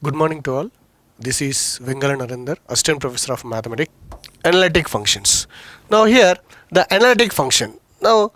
Good morning to all. This is Vengal Narendra, Assistant Professor of Mathematics, Analytic Functions. Now here, the analytic function. Now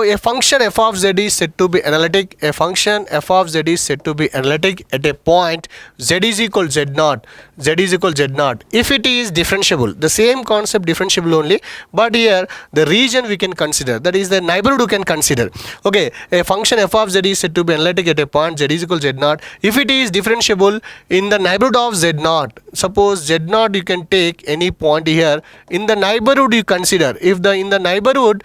a function f of z is said to be analytic. A function f of z is said to be analytic at a point z is equal z naught. Z is equal z naught. If it is differentiable, the same concept differentiable only, but here the region we can consider. That is the neighborhood we can consider. Okay, a function f of z is said to be analytic at a point z is equal z naught. If it is differentiable in the neighborhood of z naught, suppose z naught you can take any point here. In the neighborhood you consider. If the in the neighborhood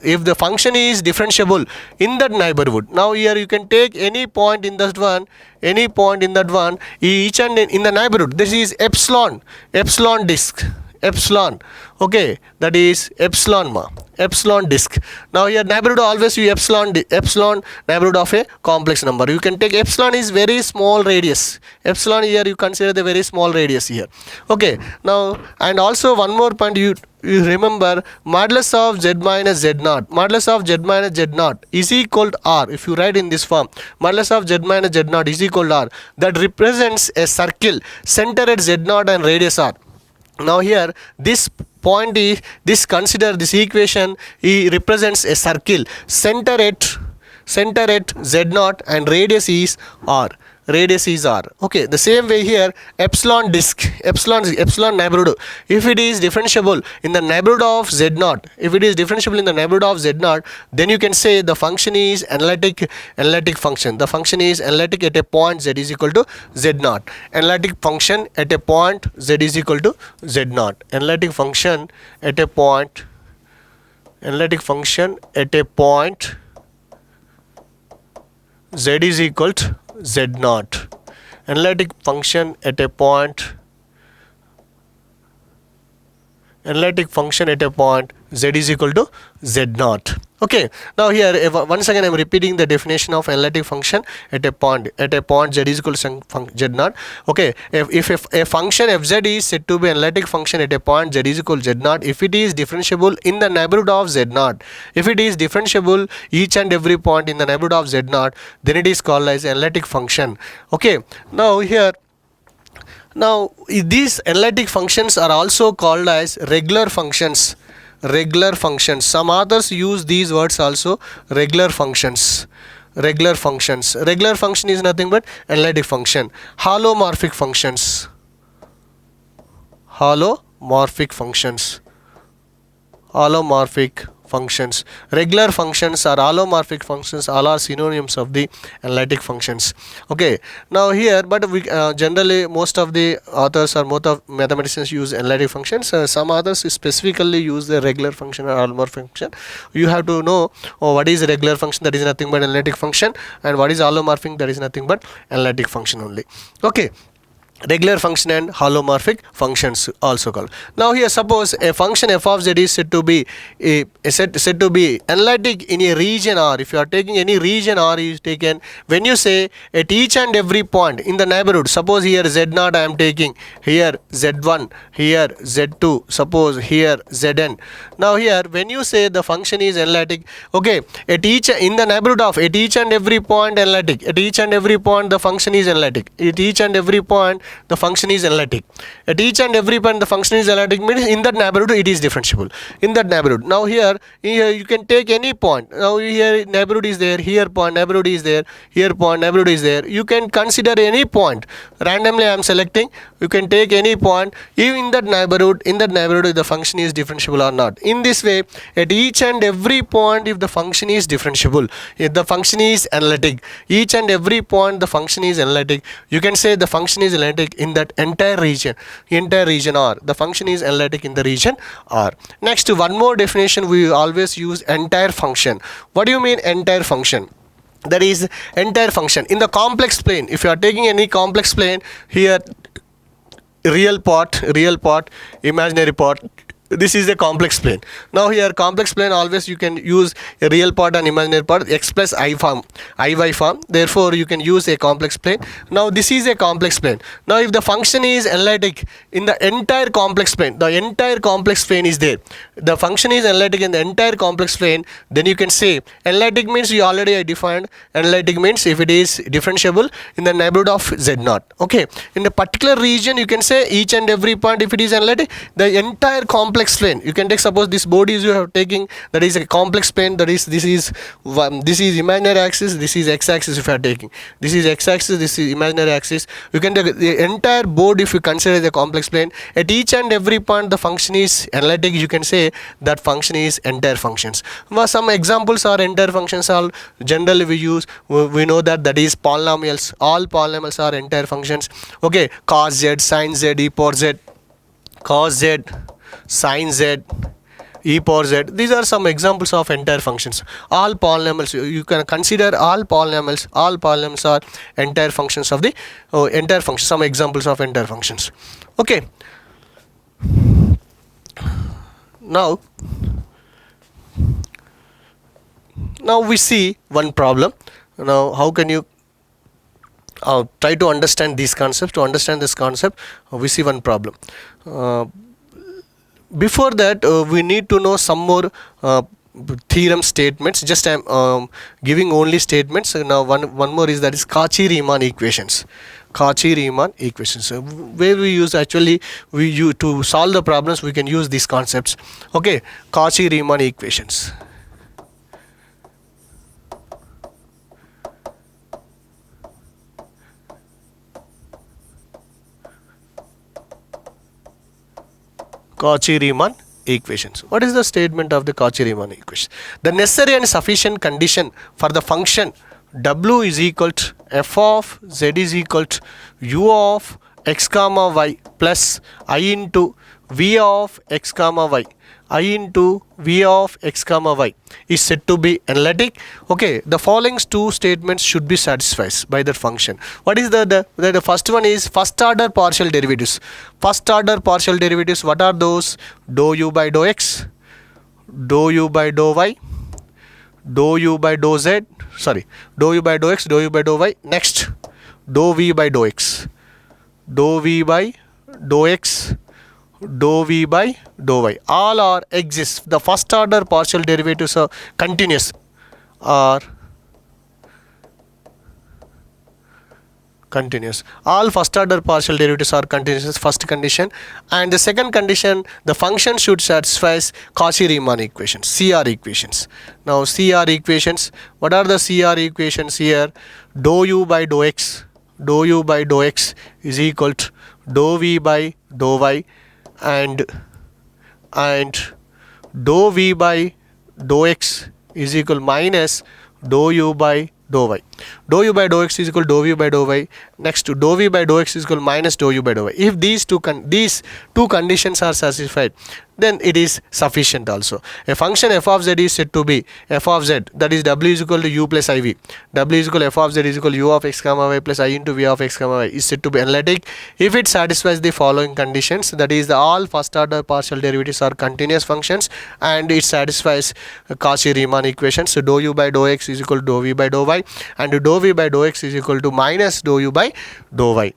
if the function is differentiable in that neighborhood, now here you can take any point in that one, each and in the neighborhood. This is epsilon disk, epsilon. Okay, that is epsilon disk. Now here neighborhood always you epsilon neighborhood of a complex number. You can take epsilon is very small radius. Epsilon here you consider the very small radius here. Okay, now and also one more point you remember, modulus of z minus z naught. Modulus of z minus z naught is equal to r. If you write in this form, modulus of z minus z naught is equal to r. That represents a circle center at z naught and radius r. Now here this point is consider this equation represents a circle center at z naught and radius is r. Okay, the same way here epsilon disk, epsilon neighborhood. If it is differentiable in the neighborhood of z naught, then you can say the function is analytic function. The function is analytic at a point z is equal to z naught. Analytic function at a point z is equal to z naught. Analytic function at a point z is equal to z naught. Analytic function at a point z is equal to z naught. Okay, now here once again I am repeating the definition of analytic function at a point z is equal to z naught. Okay, if a function fz is said to be analytic function at a point z is equal to z naught if it is differentiable in the neighborhood of z naught. If it is differentiable each and every point in the neighborhood of z naught, then it is called as analytic function. Okay, now these analytic functions are also called as regular functions. Some authors use these words also, regular functions. Regular function is nothing but analytic function. Holomorphic functions. Regular functions or holomorphic functions, all are synonyms of the analytic functions. Okay, now here but we generally most of the authors or most of mathematicians use analytic functions. Some authors specifically use the regular function or holomorphic function. You have to know what is a regular function, that is nothing but analytic function, and what is holomorphic, that is nothing but analytic function only. Okay, regular function and holomorphic functions also called. Now here suppose a function f of z is said to be analytic in a region R. If you are taking any region R is taken, when you say at each and every point in the neighborhood, suppose here z naught I am taking, here z1, here z2, suppose here zn. Now here when you say the function is analytic, okay, at each in the neighborhood of at each and every point analytic, at each and every point the function is analytic, at each and every point the function is analytic, at each and every point the function is analytic means in that neighborhood it is differentiable in that neighborhood. Now here you can take any point. Now here neighborhood is there, here point neighborhood is there, here point neighborhood is there. You can consider any point randomly. I am selecting. You can take any point in that neighborhood if the function is differentiable or not. In this way, at each and every point, if the function is differentiable, if the function is analytic, each and every point the function is analytic, you can say the function is analytic in that entire region R. The function is analytic in the region R. Next, one more definition we always use, entire function. What do you mean entire function? That is entire function in the complex plane. If you are taking any complex plane, here real part, imaginary part, This is a complex plane. Now here complex plane, always you can use a real part and imaginary part, x plus I form, iy form. Therefore you can use a complex plane. Now this is a complex plane. Now if the function is analytic in the entire complex plane, the entire complex plane is there, the function is analytic in the entire complex plane, then you can say analytic means, you already I defined, analytic means if it is differentiable in the neighborhood of z0. Okay, in the particular region you can say each and every point, if it is analytic, the entire complex plane you can take. Suppose this body is you have taking, that is a complex plane, that is this is imaginary axis, this is x axis. If you are taking, this is x axis, this is imaginary axis, you can take the entire board if you consider the complex plane. At each and every point the function is analytic, you can say that function is entire functions. Well, some examples are entire functions are generally we use, we know that is polynomials. All polynomials are entire functions. Okay, cos z, sin z, e power z, cos z, sin z, e power z. These are some examples of entire functions. All polynomials, you can consider all polynomials. All polynomials are entire functions of the entire function. Some examples of entire functions. Okay. Now we see one problem. Now how can you try to understand these concepts? To understand this concept, we see one problem. Before that, we need to know some more theorem statements. Just I am giving only statements. Now one more is, that is Cauchy-Riemann equations. Cauchy-Riemann equations, where we use, actually we use to solve the problems, we can use these concepts. Okay, Cauchy-Riemann equations. Cauchy-Riemann equations. What is the statement of the Cauchy-Riemann equation? The necessary and sufficient condition for the function w is equal to f of z is equal to u of x comma y plus I into v of x comma y, I into v of x comma y is said to be analytic. Okay, the following two statements should be satisfied by that function. What is the first one is first order partial derivatives. First order partial derivatives, what are those? Dou u by dou x, dou u by dou y, dou u by dou z, sorry, dou u by dou x, dou u by dou y. Next, dou v by dou x, dou v by dou x, dou v by dou y. All are exist. The first order partial derivatives are continuous, are continuous. All first order partial derivatives are continuous, first condition. And the second condition, the function should satisfy Cauchy-Riemann equations, CR equations. Now CR equations, what are the CR equations here? Dou u by dou x, dou u by dou x is equal to dou v by dou y, and dou v by dou x is equal minus dou u by dou y. Dou u by dou x is equal to dou v by dou y. Next, to dou v by dou x is equal to minus dou u by dou y. If these two conditions are satisfied, then it is sufficient also. A function f of z is said to be f of z, that is w is equal to u plus iv. W is equal to f of z is equal to u of x comma y plus I into v of x comma y is said to be analytic if it satisfies the following conditions, that is the all first order partial derivatives are continuous functions and it satisfies Cauchy-Riemann equations. So dou u by dou x is equal to dou v by dou y, and dou v by dou x is equal to minus dou u by dou y.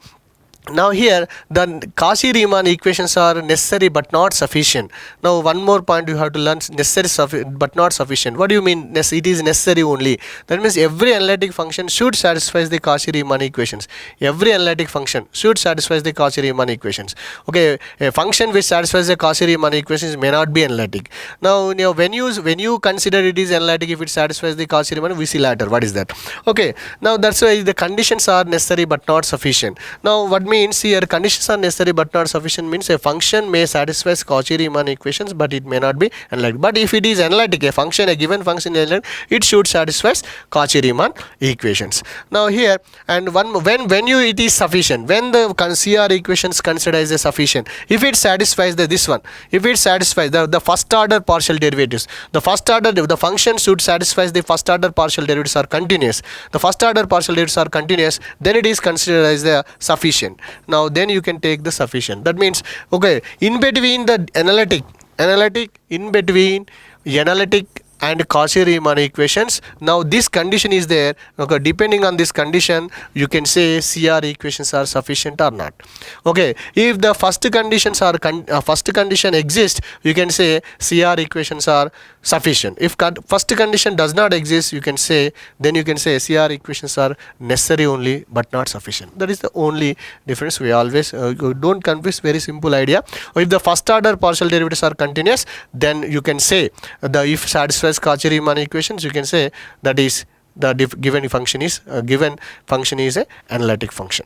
Now here the Cauchy-Riemann equations are necessary but not sufficient. Now one more point you have to learn, necessary but not sufficient. What do you mean it is necessary only? That means every analytic function should satisfy the Cauchy-Riemann equations. Every analytic function should satisfy the Cauchy-Riemann equations. Okay, a function which satisfies the Cauchy-Riemann equations may not be analytic. Now when you consider it is analytic, if it satisfies the Cauchy-Riemann, we see later what is that. Okay, now that's why the conditions are necessary but not sufficient. Now what means here conditions are necessary but not sufficient means a function may satisfy Cauchy-Riemann equations but it may not be analytic. But if it is analytic, a given function is analytic, it should satisfy Cauchy-Riemann equations. Now here, and when it is sufficient, when the CR equations considered as a sufficient, if it satisfies this one, if it satisfies the first order partial derivatives, the function should satisfy the first order partial derivatives are continuous, the first order partial derivatives are continuous, then it is considered as the sufficient. Now then you can take the sufficient. That means, okay, in between the analytic analytic in between analytic and Cauchy-Riemann equations. Now this condition is there. Okay, depending on this condition, you can say CR equations are sufficient or not. Okay, if the first conditions are first condition exists, you can say CR equations are sufficient. If first condition does not exist, you can say CR equations are necessary only but not sufficient. That is the only difference. We always don't confuse, very simple idea. If the first order partial derivatives are continuous, then you can say if satisfies Cauchy-Riemann equations, you can say that is the given function is a analytic function.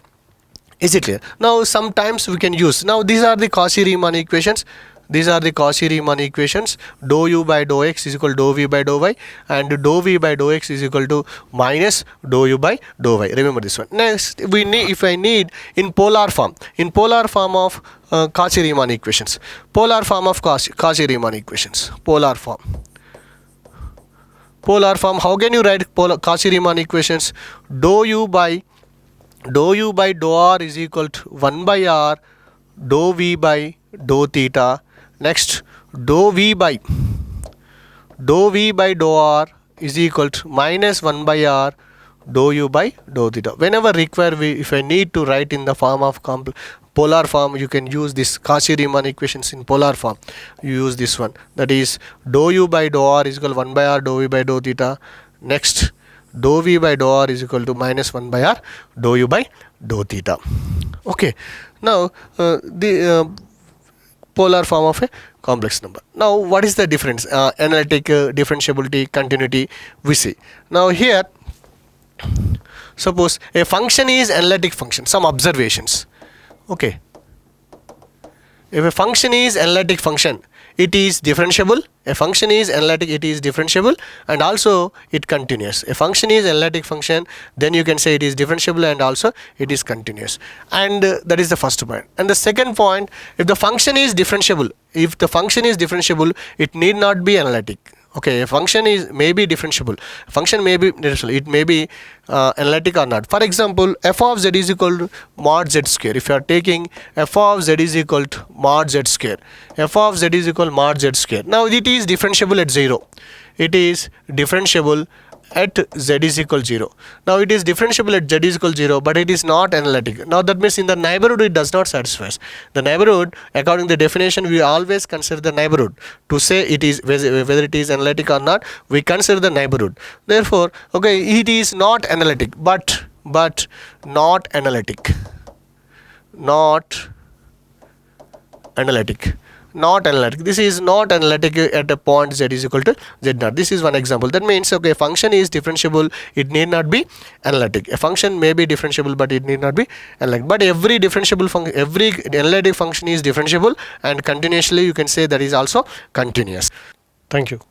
Is it clear? Now sometimes we can use, now these are the Cauchy-Riemann equations. These are the Cauchy-Riemann equations. Dou u by dou x is equal to dou v by dou y, and dou v by dou x is equal to minus dou u by dou y. Remember this one. Next, we need, if I need in polar form of Cauchy-Riemann equations. Polar form of Cauchy-Riemann equations. Polar form, how can you write Cauchy-Riemann equations? Dou u by dou r is equal to 1 by r dou v by dou theta. Next, dou v by dou r is equal to minus 1 by r dou u by dou theta. Whenever required, if I need to write in the form of polar form, you can use this Cauchy-Riemann equations in polar form. You use this one, that is dou u by dou r is equal to 1 by r dou v by dou theta. Next, dou v by dou r is equal to minus 1 by r dou u by dou theta. Okay, now the polar form of a complex number. Now what is the difference? Analytic, differentiability, continuity, we see. Now here, suppose a function is analytic function, some observations. Okay, if a function is analytic function, it is differentiable. A function is analytic, it is differentiable, and also it continuous. A function is analytic function, then you can say it is differentiable and also it is continuous. And that is the first point. And the second point, if the function is differentiable, it need not be analytic. Okay, a function may be differentiable. A function may be differentiable. It may be analytic or not. For example, f of z is equal to mod z square. If you are taking f of z is equal to mod z square, f of z is equal to mod z square. Now it is differentiable at 0. It is differentiable at z is equal to 0. Now it is differentiable at z is equal to 0, but it is not analytic. Now that means in the neighborhood it does not satisfy. The neighborhood, according to the definition, we always consider the neighborhood to say it is whether it is analytic or not. We consider the neighborhood. Therefore, okay, it is not analytic, but not analytic. This is not analytic at a point z is equal to z naught. This is one example. That means, okay, function is differentiable, it need not be analytic. A function may be differentiable, but it need not be analytic. But every analytic function is differentiable, and continuously you can say that is also continuous. Thank you.